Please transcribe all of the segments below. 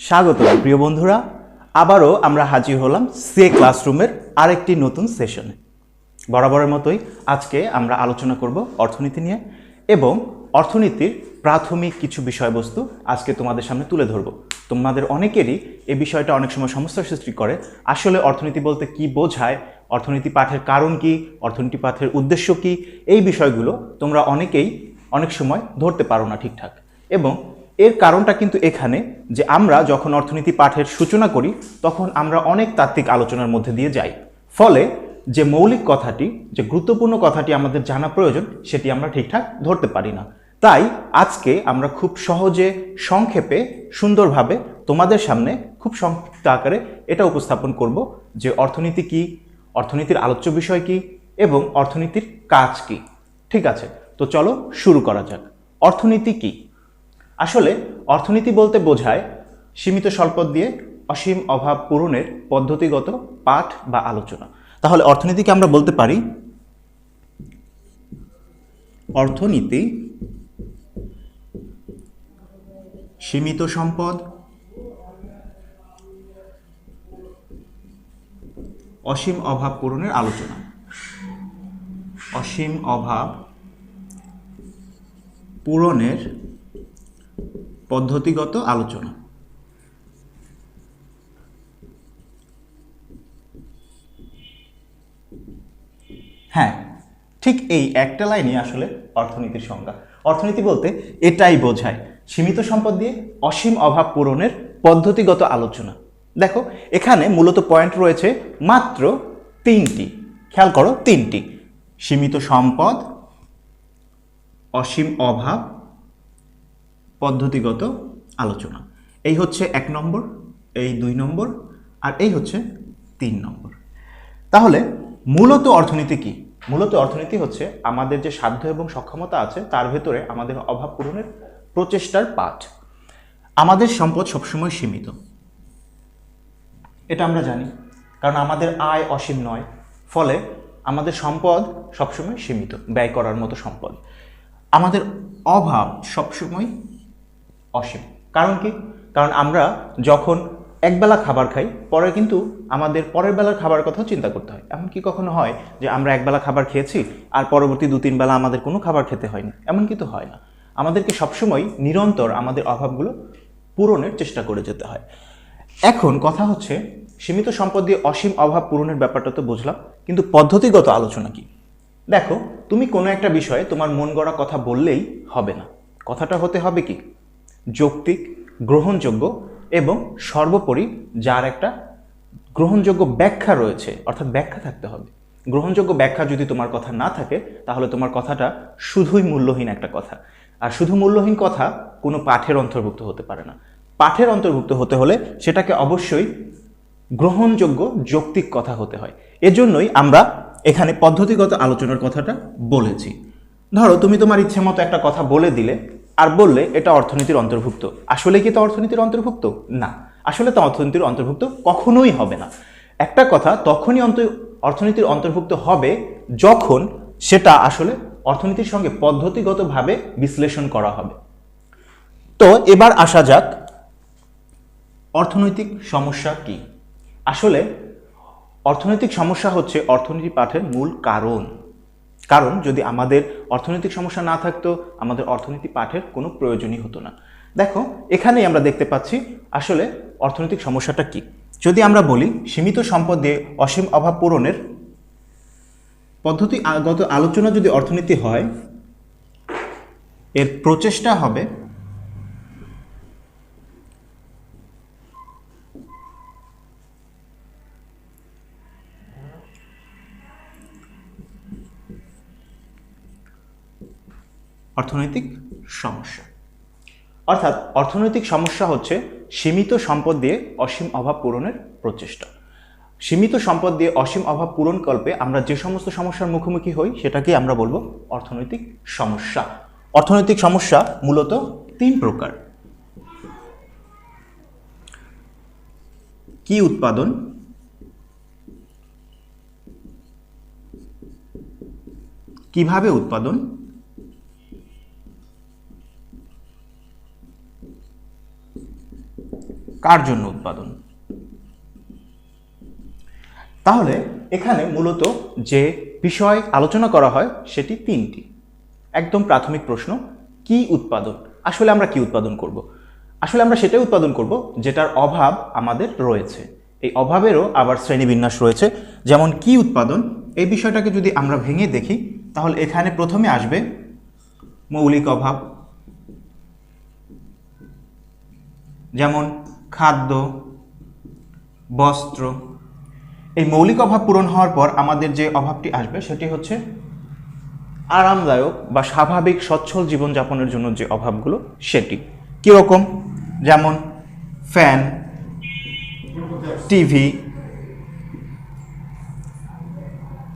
স্বাগত প্রিয় বন্ধুরা, আবারও আমরা হাজির হলাম সিএ ক্লাসরুমের আরেকটি নতুন সেশনে। বরাবরের মতোই আজকে আমরা আলোচনা করব অর্থনীতি নিয়ে এবং অর্থনীতির প্রাথমিক কিছু বিষয়বস্তু আজকে তোমাদের সামনে তুলে ধরব। তোমাদের অনেকেরই এই বিষয়টা অনেক সময় সমস্যার সৃষ্টি করে। আসলে অর্থনীতি বলতে কি বোঝায়, অর্থনীতি পাঠের কারণ কি, অর্থনীতি পাঠের উদ্দেশ্য কি, এই বিষয়গুলো তোমরা অনেকেই অনেক সময় ধরতে পারো না ঠিকঠাক। এবং এর কারণটা কিন্তু এখানে যে আমরা যখন অর্থনীতি পাঠের সূচনা করি তখন আমরা অনেক তাত্ত্বিক আলোচনার মধ্যে দিয়ে যাই, ফলে যে মৌলিক কথাটি, যে গুরুত্বপূর্ণ কথাটি আমাদের জানা প্রয়োজন সেটি আমরা ঠিকঠাক ধরতে পারি না। তাই আজকে আমরা খুব সহজে, সংক্ষেপে, সুন্দরভাবে তোমাদের সামনে খুব সংক্ষিপ্ত আকারে এটা উপস্থাপন করব যে অর্থনীতি কি, অর্থনীতির আলোচ্য বিষয় কি এবং অর্থনীতির কাজ কি। ঠিক আছে, তো চলো শুরু করা যাক। অর্থনীতি কি? আসলে অর্থনীতি বলতে বোঝায় সীমিত সম্পদ দিয়ে অসীম অভাব পূরণের পদ্ধতিগত পাঠ বা আলোচনা। তাহলে অর্থনীতিকে আমরা বলতে পারি অর্থনীতি সীমিত সম্পদ, অসীম অভাব পূরণের আলোচনা। অসীম অভাব পূরণের পদ্ধতিগত আলোচনা। হ্যাঁ, ঠিক এই একটা লাইনই আসলে অর্থনীতির সংজ্ঞা। অর্থনীতি বলতে এটাই বোঝায়, সীমিত সম্পদ দিয়ে অসীম অভাব পূরণের পদ্ধতিগত আলোচনা। দেখো, এখানে মূলত পয়েন্ট রয়েছে মাত্র তিনটি। খেয়াল করো, তিনটি: সীমিত সম্পদ, অসীম অভাব, পদ্ধতিগত আলোচনা। এই হচ্ছে 1 নম্বর, এই 2 নম্বর, আর এই হচ্ছে 3 নম্বর। তাহলে মূলত অর্থনীতি কি? মূলত অর্থনীতি হচ্ছে আমাদের যে সাধ্য এবং সক্ষমতা আছে তার ভেতরে আমাদের অভাব পূরণের প্রচেষ্টার পাঠ। আমাদের সম্পদ সবসময় সীমিত, এটা আমরা জানি, কারণ আমাদের আয় অসীম নয়, ফলে আমাদের সম্পদ সবসময় সীমিত, ব্যয় করার মতো সম্পদ। আমাদের অভাব সবসময় অসীম। কারণ কি? কারণ আমরা যখন একবেলা খাবার খাই, পরে কিন্তু আমাদের পরের বেলার খাবার কথাও চিন্তা করতে হয়। এমন কি কখনো হয় যে আমরা একবেলা খাবার খেয়েছি আর পরবর্তী 2-3 বেলা আমাদের কোনো খাবার খেতে হয়নি? এমন কিন্তু হয় না। আমাদেরকে সবসময় নিরন্তর আমাদের অভাবগুলো পূরণের চেষ্টা করে যেতে হয়। এখন কথা হচ্ছে, সীমিত সম্পদ দিয়ে অসীম অভাব পূরণের ব্যাপারটা তো বুঝলাম, কিন্তু পদ্ধতিগত আলোচনা কি? দেখো, তুমি কোনো একটা বিষয়ে তোমার মন গড়া কথা বললেই হবে না। কথাটা হতে হবে কি? যৌক্তিক, গ্রহণযোগ্য এবং সর্বোপরি যার একটা গ্রহণযোগ্য ব্যাখ্যা রয়েছে, অর্থাৎ ব্যাখ্যা থাকতে হবে। গ্রহণযোগ্য ব্যাখ্যা যদি তোমার কথা না থাকে তাহলে তোমার কথাটা শুধুই মূল্যহীন একটা কথা। আর শুধু মূল্যহীন কথা কোনো পাঠের অন্তর্ভুক্ত হতে পারে না। পাঠের অন্তর্ভুক্ত হতে হলে সেটাকে অবশ্যই গ্রহণযোগ্য, যৌক্তিক কথা হতে হয়। এজন্যই আমরা এখানে পদ্ধতিগত আলোচনার কথাটা বলেছি। ধরো, তুমি তোমার ইচ্ছে মতো একটা কথা বলে দিলে আর বললে এটা অর্থনীতির অন্তর্ভুক্ত। আসলে কি তা অর্থনীতির অন্তর্ভুক্ত? না, আসলে তা অর্থনীতির অন্তর্ভুক্ত কখনোই হবে না। একটা কথা তখনই অর্থনীতির অন্তর্ভুক্ত হবে যখন সেটা আসলে অর্থনীতির সঙ্গে পদ্ধতিগতভাবে বিশ্লেষণ করা হবে। তো এবার আসা যাক, অর্থনৈতিক সমস্যা কি? আসলে অর্থনৈতিক সমস্যা হচ্ছে অর্থনীতি পাঠের মূল কারণ। কারণ যদি আমাদের অর্থনৈতিক সমস্যা না থাকতো, আমাদের অর্থনীতি পাঠের কোনো প্রয়োজনই হতো না। দেখো, এখানেই আমরা দেখতে পাচ্ছি আসলে অর্থনৈতিক সমস্যাটা কি। যদি আমরা বলি সীমিত সম্পদ দিয়ে অসীম অভাব পূরণের পদ্ধতিগত আলোচনা যদি অর্থনীতি হয়, এর প্রচেষ্টা হবে অর্থনৈতিক সমস্যা। অর্থাৎ অর্থনৈতিক সমস্যা হচ্ছে সীমিত সম্পদ দিয়ে অসীম অভাব পূরণের প্রচেষ্টা। সীমিত সম্পদ দিয়ে অসীম অভাব পূরণ কল্পে আমরা যে সমস্ত সমস্যার মুখোমুখি হই সেটাকে আমরা বলবো অর্থনৈতিক সমস্যা। অর্থনৈতিক সমস্যা মূলত 3 প্রকার: কি উৎপাদন, কিভাবে উৎপাদন, কার জন্য উৎপাদন। তাহলে এখানে মূলত যে বিষয় আলোচনা করা হয় সেটি তিনটি। একদম প্রাথমিক প্রশ্ন, কি উৎপাদন? আসলে আমরা কি উৎপাদন করব? আসলে আমরা সেটাই উৎপাদন করব যেটার অভাব আমাদের রয়েছে। এই অভাবেরও আবার শ্রেণীবিন্যাস রয়েছে। যেমন কি উৎপাদন, এই বিষয়টাকে যদি আমরা ভেঙে দেখি তাহলে এখানে প্রথমে আসবে মৌলিক অভাব, যেমন খাদ্য, বস্ত্র। এই মৌলিক অভাব পূরণ হওয়ার পর আমাদের যে অভাবটি আসবে সেটি হচ্ছে আরামদায়ক বা স্বাভাবিক সচ্ছল জীবনযাপনের জন্য যে অভাবগুলো সেটি কীরকম, যেমন ফ্যান, টিভি,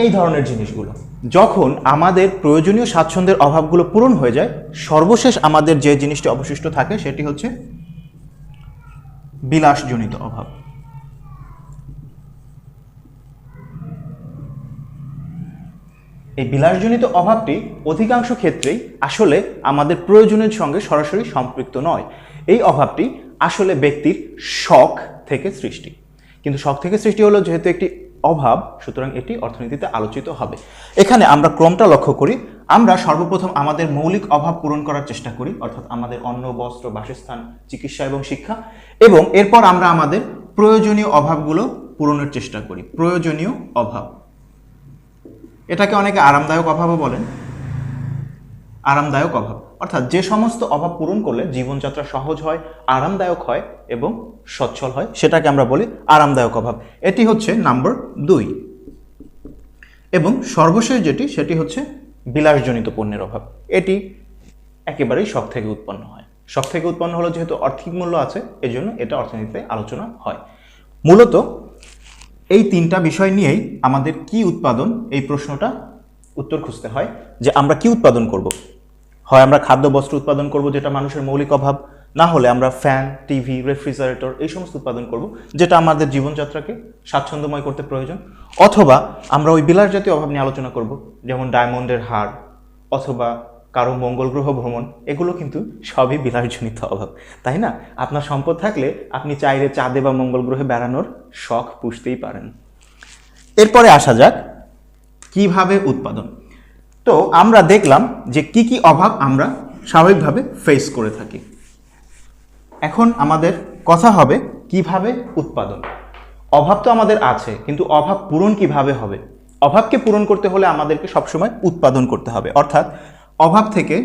এই ধরনের জিনিসগুলো। যখন আমাদের প্রয়োজনীয় স্বাচ্ছন্দ্যের অভাবগুলো পূরণ হয়ে যায়, সর্বশেষ আমাদের যে জিনিসটি অবশিষ্ট থাকে সেটি হচ্ছে বিলাসজনিত অভাব। এই বিলাসজনিত অভাবটি অধিকাংশ ক্ষেত্রেই আসলে আমাদের প্রয়োজনের সঙ্গে সরাসরি সম্পৃক্ত নয়। এই অভাবটি আসলে ব্যক্তির শখ থেকে সৃষ্টি। কিন্তু শখ থেকে সৃষ্টি হলো যেহেতু একটি অভাব, সুতরাং এটি অর্থনীতিতে আলোচিত হবে। এখানে আমরা ক্রমটা লক্ষ্য করি। আমরা সর্বপ্রথম আমাদের মৌলিক অভাব পূরণ করার চেষ্টা করি, অর্থাৎ আমাদের অন্ন, বস্ত্র, বাসস্থান, চিকিৎসা এবং শিক্ষা, এবং এরপর আমরা আমাদের প্রয়োজনীয় অভাবগুলো পূরণের চেষ্টা করি। প্রয়োজনীয় অভাব, এটাকে অনেকে আরামদায়ক অভাবও বলেন। আরামদায়ক অভাব অর্থাৎ যে সমস্ত অভাব পূরণ করলে জীবনযাত্রা সহজ হয়, আরামদায়ক হয় এবং সচ্ছল হয়, সেটাকে আমরা বলি আরামদায়ক অভাব। এটি হচ্ছে নাম্বার 2। এবং সর্বশেষ যেটি, সেটি হচ্ছে বিলাসজনিত পণ্যের অভাব। এটি একেবারেই শখ থেকে উৎপন্ন হয়। শখ থেকে উৎপন্ন হলো যেহেতু আর্থিক মূল্য আছে, এজন্য এটা অর্থনীতিতে আলোচনা হয়। মূলত এই তিনটা বিষয় নিয়েই আমাদের কি উৎপাদন, এই প্রশ্নটা উত্তর খুঁজতে হয় যে আমরা কি উৎপাদন করব। হয় আমরা খাদ্য বস্ত্র উৎপাদন করব, যেটা মানুষের মৌলিক অভাব, না হলে আমরা ফ্যান, টিভি, রেফ্রিজারেটর এই সমস্ত উৎপাদন করব যেটা আমাদের জীবনযাত্রাকে স্বাচ্ছন্দ্যময় করতে প্রয়োজন, অথবা আমরা ওই বিলাস জাতীয় অভাব নিয়ে আলোচনা করব, যেমন ডায়মন্ডের হার অথবা কারো মঙ্গল গ্রহ ভ্রমণ। এগুলো কিন্তু সবই বিলাসজনিত অভাব, তাই না? আপনার সম্পদ থাকলে আপনি চাইলে চাঁদে বা মঙ্গল গ্রহে বেড়ানোর শখ পুষতেই পারেন। এরপরে আসা যাক কিভাবে উৎপাদন। তো আমরা দেখলাম যে কি কি অভাব আমরা স্বাভাবিকভাবে ফেস করে থাকি। এখন আমাদের কথা হবে কিভাবে উৎপাদন। অভাব তো আমাদের আছে, কিন্তু অভাব পূরণ কিভাবে হবে? অভাবকে পূরণ করতে হলে আমাদেরকে সবসময় উৎপাদন করতে হবে, অর্থাৎ অভাব থেকে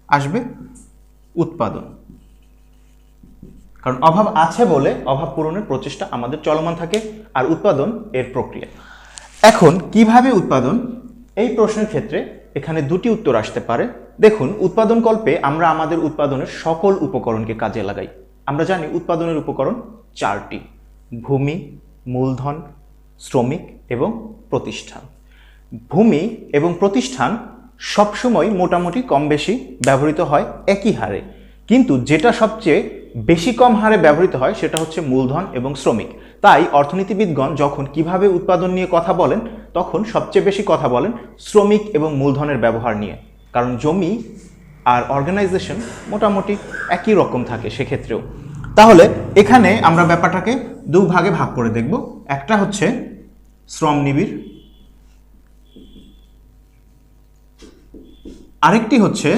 আসবে উৎপাদন। কারণ অভাব আছে বলে অভাব পূরণের প্রচেষ্টা আমাদের চলমান থাকে, আর উৎপাদন এর প্রক্রিয়া। এখন কিভাবে উৎপাদন, এই প্রশ্নের ক্ষেত্রে এখানে দুটি উত্তর আসতে পারে। দেখুন, উৎপাদন কল্পে আমরা আমাদের উৎপাদনের সকল উপকরণকে কাজে লাগাই। আমরা জানি উৎপাদনের উপকরণ 4টি: ভূমি, মূলধন, শ্রমিক এবং প্রতিষ্ঠান। ভূমি এবং প্রতিষ্ঠান সবসময় মোটামুটি কম বেশি ব্যবহৃত হয় একই হারে, কিন্তু যেটা সবচেয়ে বেশি কম হারে ব্যবহৃত হয় সেটা হচ্ছে মূলধন এবং শ্রমিক। তাই অর্থনীতিবিদগণ যখন কিভাবে উৎপাদন নিয়ে কথা বলেন, তখন সবচেয়ে বেশি কথা বলেন শ্রমিক এবং মূলধনের ব্যবহার নিয়ে, কারণ জমি আর অর্গানাইজেশন মোটামুটি একই রকম থাকে সেক্ষেত্রেও। তাহলে এখানে আমরা ব্যাপারটাকে দুভাগে ভাগ করে দেখব। একটা হচ্ছে শ্রম নিবিড়, আরেকটি হচ্ছে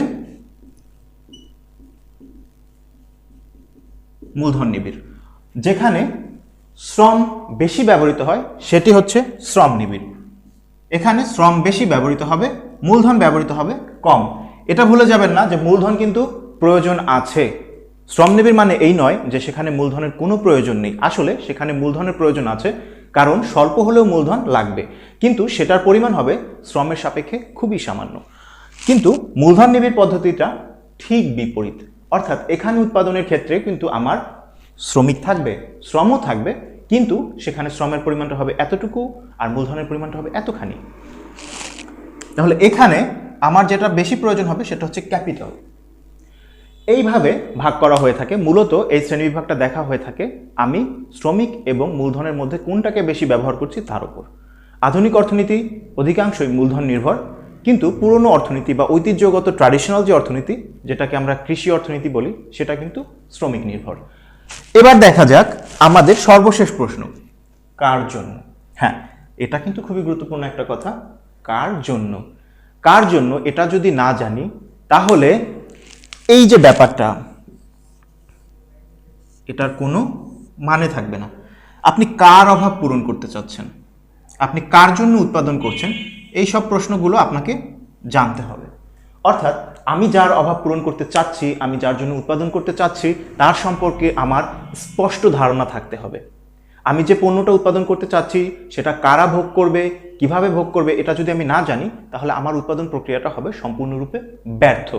মূলধন নিবিড়। যেখানে শ্রম বেশি ব্যবহৃত হয় সেটি হচ্ছে শ্রম নিবিড়। এখানে শ্রম বেশি ব্যবহৃত হবে, মূলধন ব্যবহৃত হবে কম। এটা ভুলে যাবেন না যে মূলধন কিন্তু প্রয়োজন আছে। শ্রম নিবিড় মানে এই নয় যে সেখানে মূলধনের কোনো প্রয়োজন নেই। আসলে সেখানে মূলধনের প্রয়োজন আছে, কারণ স্বল্প হলেও মূলধন লাগবে, কিন্তু সেটার পরিমাণ হবে শ্রমের সাপেক্ষে খুবই সামান্য। কিন্তু মূলধন নিবিড় পদ্ধতিটা ঠিক বিপরীত, অর্থাৎ এখানে উৎপাদনের ক্ষেত্রে কিন্তু আমার শ্রমিক থাকবে, শ্রমও থাকবে, কিন্তু সেখানে শ্রমের পরিমাণটা হবে এতটুকু আর মূলধনের পরিমাণটা হবে এতখানি। তাহলে এখানে আমার যেটা বেশি প্রয়োজন হবে সেটা হচ্ছে ক্যাপিটাল। এইভাবে ভাগ করা হয়ে থাকে। মূলত এই শ্রেণীবিভাগটা দেখা হয়ে থাকে আমি শ্রমিক এবং মূলধনের মধ্যে কোনটাকে বেশি ব্যবহার করছি তার উপর। আধুনিক অর্থনীতি অধিকাংশই মূলধন নির্ভর, কিন্তু পুরনো অর্থনীতি বা ঐতিহ্যগত ট্র্যাডিশনাল যে অর্থনীতি, যেটাকে আমরা কৃষি অর্থনীতি বলি, সেটা কিন্তু শ্রমিক নির্ভর। এবার দেখা যাক আমাদের সর্বশেষ প্রশ্ন, কার জন্য। হ্যাঁ, এটা কিন্তু খুবই গুরুত্বপূর্ণ একটা কথা, কার জন্য। কার জন্য এটা যদি না জানি তাহলে এই যে ব্যাপারটা, এটার কোনো মানে থাকবে না। আপনি কার অভাব পূরণ করতে চাচ্ছেন, আপনি কার জন্য উৎপাদন করছেন, এই সব প্রশ্নগুলো আপনাকে জানতে হবে। অর্থাৎ আমি যার অভাব পূরণ করতে চাচ্ছি, আমি যার জন্য উৎপাদন করতে চাচ্ছি, তার সম্পর্কে আমার স্পষ্ট ধারণা থাকতে হবে। আমি যে পণ্যটা উৎপাদন করতে চাচ্ছি সেটা কারা ভোগ করবে, কিভাবে ভোগ করবে, এটা যদি আমি না জানি তাহলে আমার উৎপাদন প্রক্রিয়াটা হবে সম্পূর্ণরূপে ব্যর্থ,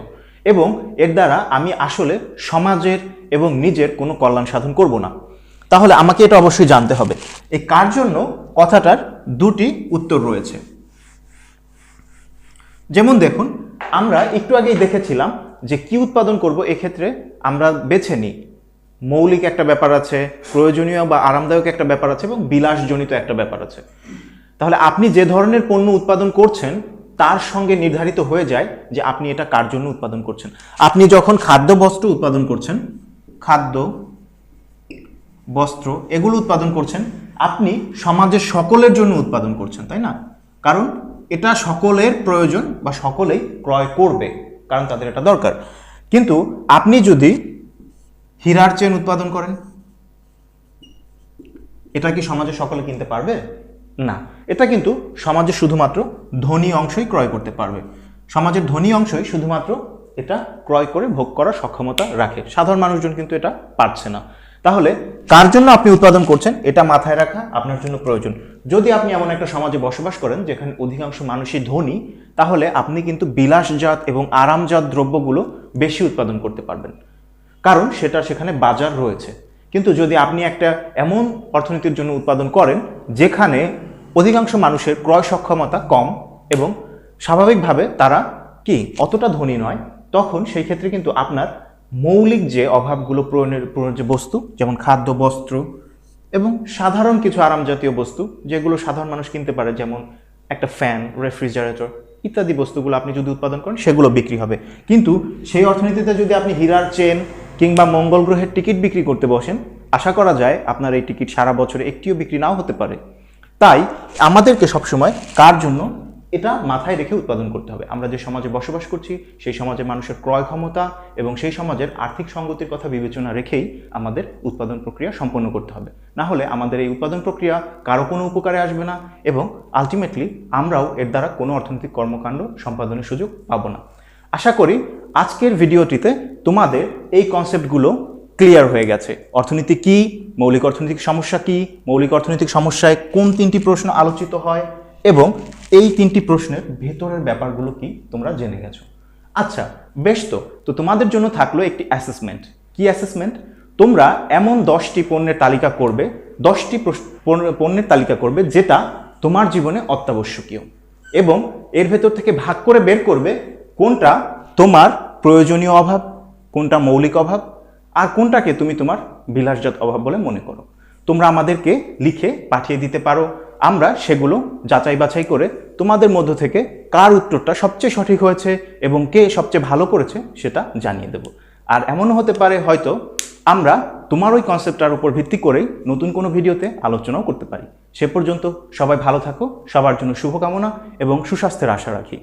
এবং এর দ্বারা আমি আসলে সমাজের এবং নিজের কোনো কল্যাণ সাধন করব না। তাহলে আমাকে এটা অবশ্যই জানতে হবে। এই কার জন্য কথাটার দুটি উত্তর রয়েছে। যেমন দেখুন, আমরা একটু আগেই দেখেছিলাম যে কি উৎপাদন করব, এক্ষেত্রে আমরা বেছে নিই মৌলিক একটা ব্যাপার আছে, প্রয়োজনীয় বা আরামদায়ক একটা ব্যাপার আছে, এবং বিলাসজনিত একটা ব্যাপার আছে। তাহলে আপনি যে ধরনের পণ্য উৎপাদন করছেন তার সঙ্গে নির্ধারিত হয়ে যায় যে আপনি এটা কার জন্য উৎপাদন করছেন। আপনি যখন খাদ্য বস্ত্র উৎপাদন করছেন, খাদ্য বস্ত্র এগুলো উৎপাদন করছেন, আপনি সমাজের সকলের জন্য উৎপাদন করছেন, তাই না? কারণ এটা সকলের প্রয়োজন বা সকলেই ক্রয় করবে, কারণ তাদের এটা দরকার। কিন্তু আপনি যদি হীরার চেন উৎপাদন করেন, এটা কি সমাজের সকলে কিনতে পারবে? না, এটা কিন্তু সমাজের শুধুমাত্র ধনী অংশই ক্রয় করতে পারবে। সমাজের ধনী অংশই শুধুমাত্র এটা ক্রয় করে ভোগ করার সক্ষমতা রাখে, সাধারণ মানুষজন কিন্তু এটা পারছে না। তাহলে কার জন্য আপনি উৎপাদন করছেন এটা মাথায় রাখা আপনার জন্য প্রয়োজন। যদি আপনি এমন একটা সমাজে বসবাস করেন যেখানে অধিকাংশ মানুষই ধনী, তাহলে আপনি কিন্তু বিলাসজাত এবং আরামজাত দ্রব্যগুলো বেশি উৎপাদন করতে পারবেন, কারণ সেখানে বাজার রয়েছে। কিন্তু যদি আপনি একটা এমন অর্থনীতির জন্য উৎপাদন করেন যেখানে অধিকাংশ মানুষের ক্রয় সক্ষমতা কম এবং স্বাভাবিকভাবে তারা কি অতটা ধনী নয়, তখন সেই ক্ষেত্রে কিন্তু আপনার মৌলিক যে অভাবগুলো পূরণের যে বস্তু, যেমন খাদ্য বস্ত্র এবং সাধারণ কিছু আরামজাতীয় বস্তু যেগুলো সাধারণ মানুষ কিনতে পারে, যেমন একটা ফ্যান, রেফ্রিজারেটর ইত্যাদি বস্তুগুলো আপনি যদি উৎপাদন করেন সেগুলো বিক্রি হবে। কিন্তু সেই অর্থনীতিতে যদি আপনি হীরার চেন কিংবা মঙ্গল গ্রহের টিকিট বিক্রি করতে বসেন, আশা করা যায় আপনার এই টিকিট সারা বছরে একটিও বিক্রি নাও হতে পারে। তাই আমাদেরকে সবসময় কার জন্য এটা মাথায় রেখে উৎপাদন করতে হবে। আমরা যে সমাজে বসবাস করছি সেই সমাজে মানুষের ক্রয় ক্ষমতা এবং সেই সমাজের আর্থিক সঙ্গতির কথা বিবেচনা রেখেই আমাদের উৎপাদন প্রক্রিয়া সম্পন্ন করতে হবে। না হলে আমাদের এই উৎপাদন প্রক্রিয়া কারো কোনো উপকারে আসবে না এবং আলটিমেটলি আমরাও এর দ্বারা কোনো অর্থনৈতিক কর্মকাণ্ড সম্পাদনের সুযোগ পাবো না। আশা করি আজকের ভিডিওটিতে তোমাদের এই কনসেপ্টগুলো ক্লিয়ার হয়ে গেছে। অর্থনীতি কি, মৌলিক অর্থনৈতিক সমস্যা কি, মৌলিক অর্থনৈতিক সমস্যায় কোন তিনটি প্রশ্ন আলোচিত হয় এবং এই তিনটি প্রশ্নের ভেতরের ব্যাপারগুলো কি তোমরা জেনে গেছো। আচ্ছা, বেশ, তো তোমাদের জন্য থাকলো একটি অ্যাসেসমেন্ট। কি অ্যাসেসমেন্ট? তোমরা এমন 10টি পণ্যের তালিকা করবে, 10টি পণ্যের তালিকা করবে যেটা তোমার জীবনে অত্যাবশ্যকীয়, এবং এর ভেতর থেকে ভাগ করে বের করবে কোনটা তোমার প্রয়োজনীয় অভাব, কোনটা মৌলিক অভাব, আর কোনটাকে তুমি তোমার বিলাসজাত অভাব বলে মনে করো। তোমরা আমাদেরকে লিখে পাঠিয়ে দিতে পারো, আমরা সেগুলো যাচাই বাছাই করে তোমাদের মধ্য থেকে কার উত্তরটা সবচেয়ে সঠিক হয়েছে এবং কে সবচেয়ে ভালো করেছে সেটা জানিয়ে দেব। আর এমনও হতে পারে হয়তো আমরা তোমার ওই কনসেপ্টটার উপর ভিত্তি করেই নতুন কোনো ভিডিওতে আলোচনাও করতে পারি। সে পর্যন্ত সবাই ভালো থাকো, সবার জন্য শুভকামনা এবং সুস্বাস্থ্যের আশা রাখি।